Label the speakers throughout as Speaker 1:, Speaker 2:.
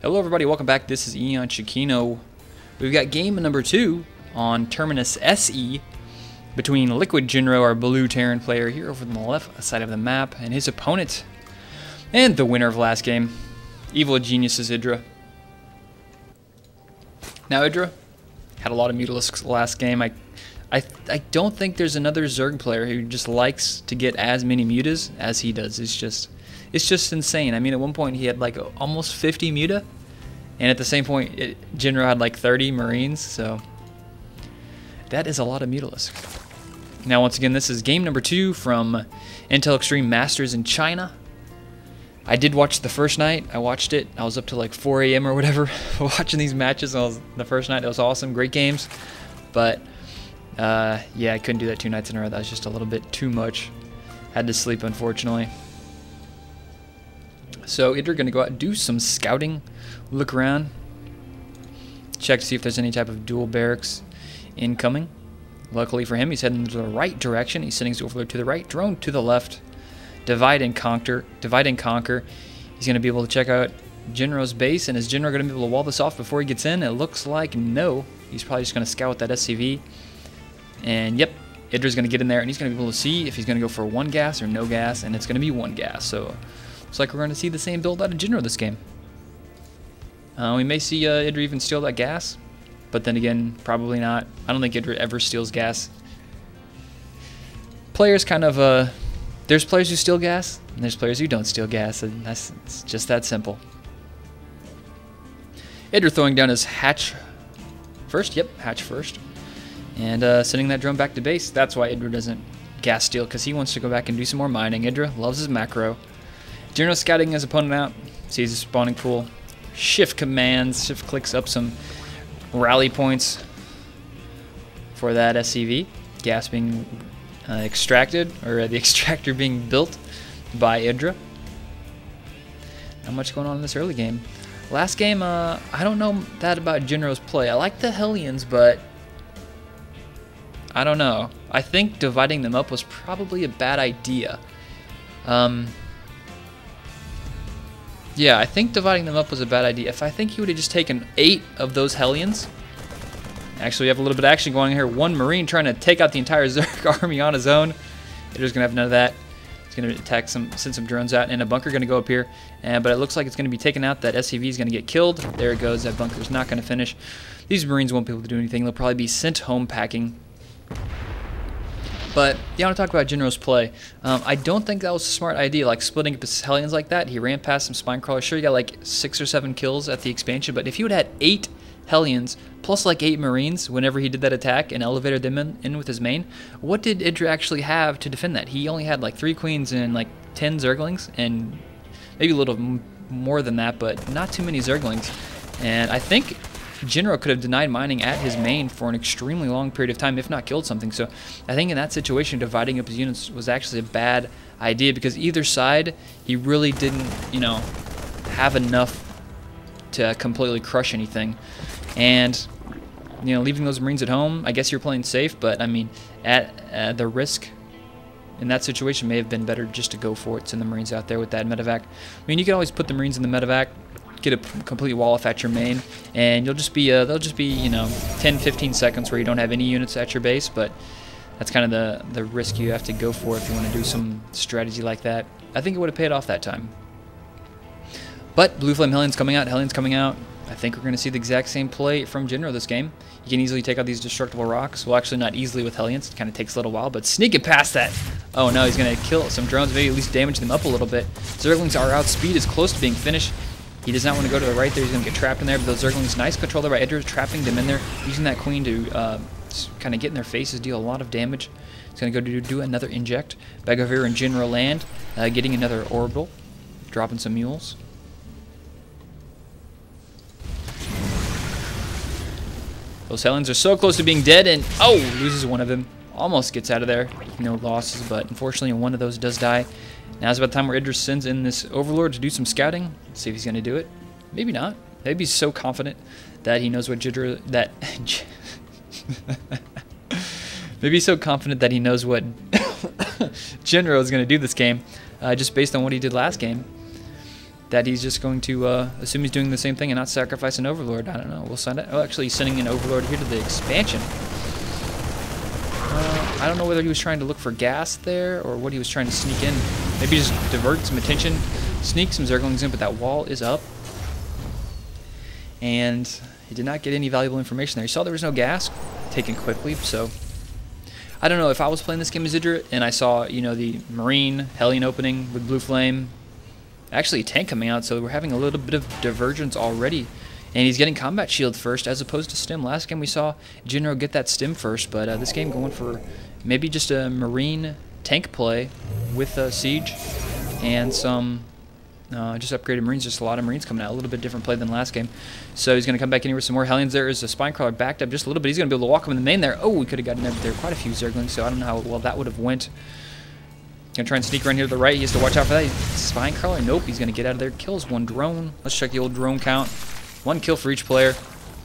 Speaker 1: Hello everybody, welcome back. This is EonShiKeno. We've got game number 2 on Terminus SE between LiquidJinro, our blue Terran player here over on the left side of the map, and his opponent, and the winner of last game, Evil Genius's EGIdrA. Now EGIdrA had a lot of Mutalisks last game. I don't think there's another Zerg player who just likes to get as many mutas as he does. It's just insane. I mean, at one point he had like almost 50 muta, and at the same point Jinro had like 30 Marines, so that is a lot of Mutalisk. Now once again, this is game number 2 from Intel Extreme Masters in China. I did watch the first night. I watched it. I was up to like 4 a.m. or whatever watching these matches. The first night, it was awesome, great games, but yeah, I couldn't do that 2 nights in a row. That was just a little bit too much. Had to sleep, unfortunately. So EGIdrA gonna go out and do some scouting, look around, check to see if there's any type of dual barracks incoming. Luckily for him, he's heading to the right direction. He's sending his overlord to the right, drone to the left. Divide and conquer. He's gonna be able to check out Jinro's base, and is Jinro gonna be able to wall this off before he gets in? It looks like no. He's probably just gonna scout that SCV. And yep, EGIdRA's gonna get in there, and he's gonna be able to see if he's gonna go for 1 gas or no gas, and it's gonna be 1 gas. So looks like we're going to see the same build out of Jinro this game. We may see EGIdRA even steal that gas, but then again, probably not. I don't think EGIdRA ever steals gas. Players kind of, there's players who steal gas, and there's players who don't steal gas, and it's just that simple. EGIdRA throwing down his hatch first. Yep, hatch first. And sending that drone back to base. That's why EGIdRA doesn't gas steal, because he wants to go back and do some more mining. EGIdRA loves his macro. Jinro scouting his opponent out, sees his spawning pool, shift commands, shift clicks up some rally points for that SCV. Gas being extracted, or the extractor being built by EGIdRA. Not much going on in this early game. Last game, I don't know that about Jinro's play. I like the Hellions, but I don't know. I think dividing them up was probably a bad idea. Yeah, I think dividing them up was a bad idea. If I think he would have just taken 8 of those Hellions. Actually, we have a little bit of action going on here. 1 Marine trying to take out the entire Zerg army on his own. EGIdRA's gonna have none of that. He's gonna attack send some drones out, and a bunker gonna go up here. But it looks like it's gonna be taken out. That SCV is gonna get killed. There it goes. That bunker's not gonna finish. These Marines won't be able to do anything. They'll probably be sent home packing. But yeah, I want to talk about Jinro's play. I don't think that was a smart idea, like splitting up his Hellions like that. He ran past some spine crawlers. Sure, he got like 6 or 7 kills at the expansion, but if he would have had 8 Hellions plus like 8 Marines whenever he did that attack and elevated them in with his main, what did EGIdRA actually have to defend that? He only had like 3 Queens and like 10 Zerglings, and maybe a little more than that, but not too many Zerglings. And I think Jinro could have denied mining at his main for an extremely long period of time, if not killed something. So I think in that situation, dividing up his units was actually a bad idea, because either side, he really didn't, you know, have enough to completely crush anything. And, you know, leaving those Marines at home, I guess you're playing safe, but I mean, at the risk in that situation may have been better just to go for it, send the Marines out there with that medevac. I mean, you can always put the Marines in the medevac, get a complete wall off at your main, and you'll just be they'll just be, you know, 10-15 seconds where you don't have any units at your base. But that's kind of the risk you have to go for if you want to do some strategy like that. I think it would have paid off that time. But Blue Flame Hellions coming out. I think we're going to see the exact same play from Jinro this game. You can easily take out these destructible rocks. Well, actually not easily with Hellions. It kind of takes a little while, but sneaking past that. Oh no, he's going to kill some drones, maybe at least damage them up a little bit. Zerglings are outspeed, is close to being finished. He does not want to go to the right there. He's going to get trapped in there, but those Zerglings, nice control there by EGIdRA, trapping them in there, using that Queen to kind of get in their faces, deal a lot of damage. He's going to go do another inject. Back over here in Jinro land, getting another orbital, dropping some mules. Those Hellions are so close to being dead, and oh, loses one of them. Almost gets out of there. No losses, but unfortunately one of those does die. Now is about the time where EGIdRA sends in this Overlord to do some scouting. Let's see if he's going to do it. Maybe not. Maybe he's so confident that he knows what EGIdRA... Maybe he's so confident that he knows what Jinro is going to do this game, just based on what he did last game, that he's just going to assume he's doing the same thing and not sacrifice an Overlord. I don't know. We'll send it. Oh, actually, he's sending an Overlord here to the expansion. I don't know whether he was trying to look for gas there or what he was trying to sneak in. Maybe just divert some attention, sneak some Zerglings in, but that wall is up. And he did not get any valuable information there. He saw there was no gas taken quickly, so I don't know. If I was playing this game as EGIdrA and I saw, you know, the Marine Hellion opening with Blue Flame, actually a tank coming out, so we're having a little bit of divergence already. And he's getting combat shield first as opposed to stim. Last game we saw Jinro get that stim first, but this game going for maybe just a Marine tank play with siege and some just upgraded Marines. Just a lot of Marines coming out. A little bit different play than last game. So he's going to come back in here with some more Hellions. There is a Spinecrawler backed up just a little bit. He's going to be able to walk him in the main there. Oh, we could have gotten there, but there are quite a few Zerglings, so I don't know how well that would have went. Gonna try and sneak around here to the right. He has to watch out for that. Spinecrawler, nope, he's gonna get out of there. Kills one drone. Let's check the old drone count. 1 kill for each player.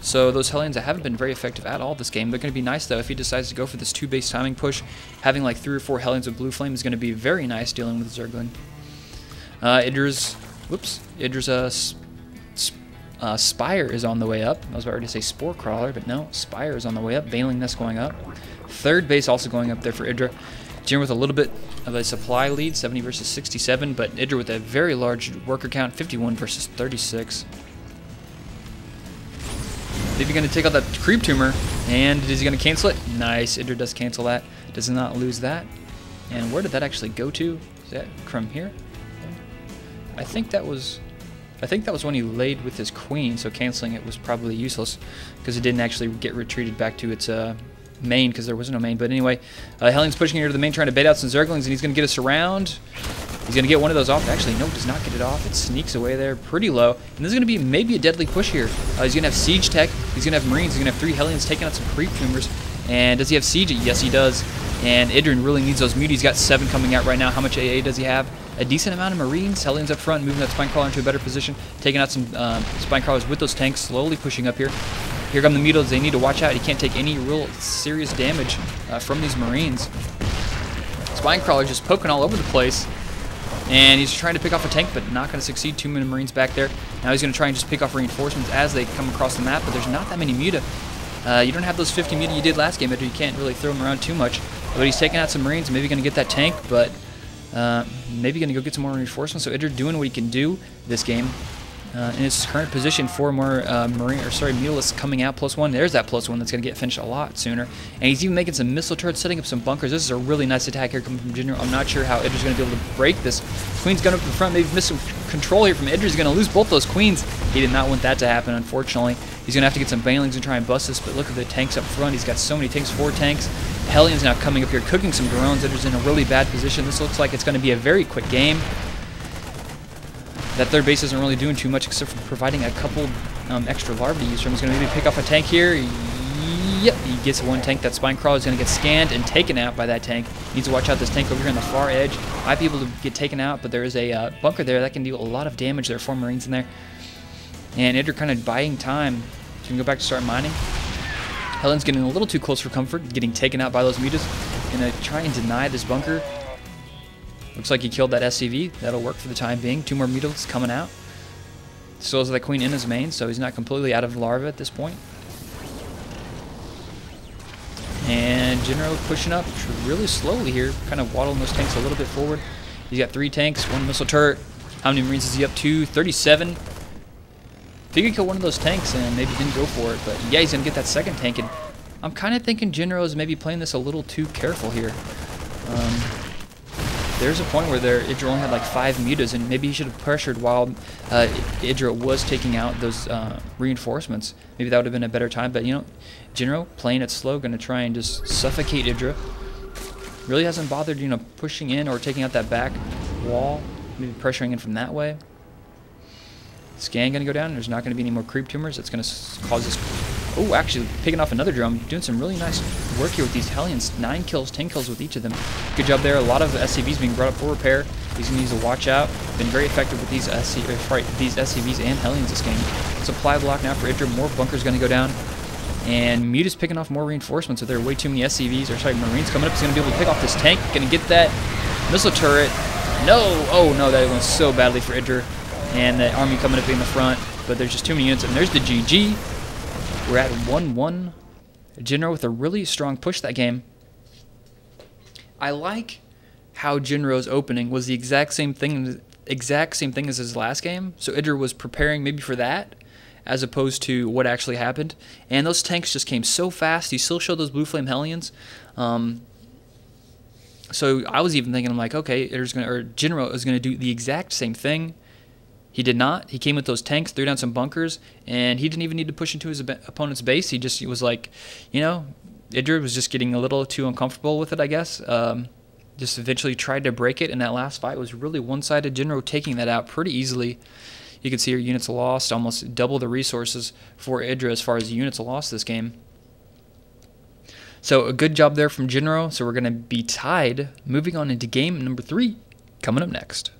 Speaker 1: So those Hellions that haven't been very effective at all this game. They're gonna be nice though if he decides to go for this 2-base timing push. Having like 3 or 4 Hellions with Blue Flame is gonna be very nice dealing with Zergling. EGIdrA's Spire is on the way up. I was about ready to say Spore Crawler, but no, Spire is on the way up. Veiling Nest going up. 3rd base also going up there for EGIdrA. Jinro with a little bit of a supply lead, 70 versus 67, but EGIdrA with a very large worker count, 51 versus 36. Maybe he's going to take out that creep tumor, and is he going to cancel it? Nice, EGIdrA does cancel that. Does not lose that. And where did that actually go to? Is that from here? I think that was when he laid with his queen, so canceling it was probably useless because it didn't actually get retreated back to its main because there was no main. But anyway, Hellion's pushing here to the main, trying to bait out some Zerglings, and he's going to get us around. He's going to get one of those off. Actually, no, does not get it off. It sneaks away there pretty low. And this is going to be maybe a deadly push here. He's going to have Siege Tech. He's going to have Marines. He's going to have 3 Hellions taking out some creep tumors. And does he have Siege? Yes, he does. And EGIdrA really needs those mute. He's got 7 coming out right now. How much AA does he have? A decent amount of Marines. Hellions up front, moving that Spinecrawler into a better position. Taking out some Spinecrawlers with those tanks, slowly pushing up here. Here come the Mutos. They need to watch out. He can't take any real serious damage from these Marines. Spinecrawler just poking all over the place. And he's trying to pick off a tank, but not going to succeed. 2 many Marines back there. Now he's going to try and just pick off reinforcements as they come across the map, but there's not that many Muta. You don't have those 50 Muta you did last game, but you can't really throw them around too much. But he's taking out some Marines, maybe going to get that tank, but maybe going to go get some more reinforcements. So EGIdrA doing what he can do this game. In his current position, 4 more Mutalisks coming out, +1. There's that +1 that's going to get finished a lot sooner. And he's even making some missile turrets, setting up some bunkers. This is a really nice attack here coming from Jinro. I'm not sure how EGIdRA's going to be able to break this. Queen's gun up in front, maybe miss some control here from EGIdRA. He's going to lose both those queens. He did not want that to happen, unfortunately. He's going to have to get some banelings and try and bust this, but look at the tanks up front. He's got so many tanks, 4 tanks. Hellion's now coming up here, cooking some drones. EGIdRA's in a really bad position. This looks like it's going to be a very quick game. That 3rd base isn't really doing too much except for providing a couple extra larvae to use from. He's going to maybe pick off a tank here. Yep, he gets 1 tank. That Spinecrawler is going to get scanned and taken out by that tank. Needs to watch out this tank over here on the far edge. Might be able to get taken out, but there is a bunker there that can do a lot of damage. There are 4 Marines in there. And EGIdRA kind of buying time. He's going to go back to start mining. Hellion's getting a little too close for comfort, getting taken out by those mutas. Going to try and deny this bunker. Looks like he killed that SCV. That'll work for the time being. 2 more Mutalisks coming out. Still has that queen in his main, so he's not completely out of larva at this point. And Jinro pushing up really slowly here, kind of waddling those tanks a little bit forward. He's got 3 tanks, 1 missile turret. How many Marines is he up to? 37. If he could kill one of those tanks and maybe didn't go for it, but yeah, he's going to get that 2nd tank. And I'm kind of thinking Jinro is maybe playing this a little too careful here. There's a point where EGIdRA only had like 5 mutas, and maybe he should have pressured while EGIdRA was taking out those reinforcements. Maybe that would have been a better time, but you know, Jinro playing it slow, going to try and just suffocate EGIdRA. Really hasn't bothered, you know, pushing in or taking out that back wall, maybe pressuring in from that way. Scan going to go down. There's not going to be any more creep tumors. That's going to cause this. Oh, actually picking off another drum. Doing some really nice work here with these Hellions. 9 kills, 10 kills with each of them. Good job there. A lot of SCVs being brought up for repair. He's going to need to watch out. Been very effective with these SCVs and Hellions this game. Supply block now for EGIdRA. More bunkers going to go down. And Mute is picking off more reinforcements. So there are way too many SCVs, or sorry, Marines coming up. He's going to be able to pick off this tank. Going to get that missile turret. No! Oh no, that went so badly for EGIdRA. and the army coming up in the front, but there's just too many units. And there's the GG. We're at 1-1. Jinro with a really strong push that game. I like how Jinro's opening was the exact same thing as his last game. So EGIdrA was preparing maybe for that, as opposed to what actually happened. And those tanks just came so fast. He still showed those Blue Flame Hellions. So I was even thinking, I'm like, okay, Jinro is gonna do the exact same thing. He did not. He came with those tanks, threw down some bunkers, and he didn't even need to push into his opponent's base. He was like, you know, EGIdrA was just getting a little too uncomfortable with it, I guess. Just eventually tried to break it, and that last fight was really one-sided. Jinro taking that out pretty easily. You can see your units lost, almost double the resources for EGIdrA as far as units lost this game. So a good job there from Jinro. So we're going to be tied. Moving on into game number 3, coming up next.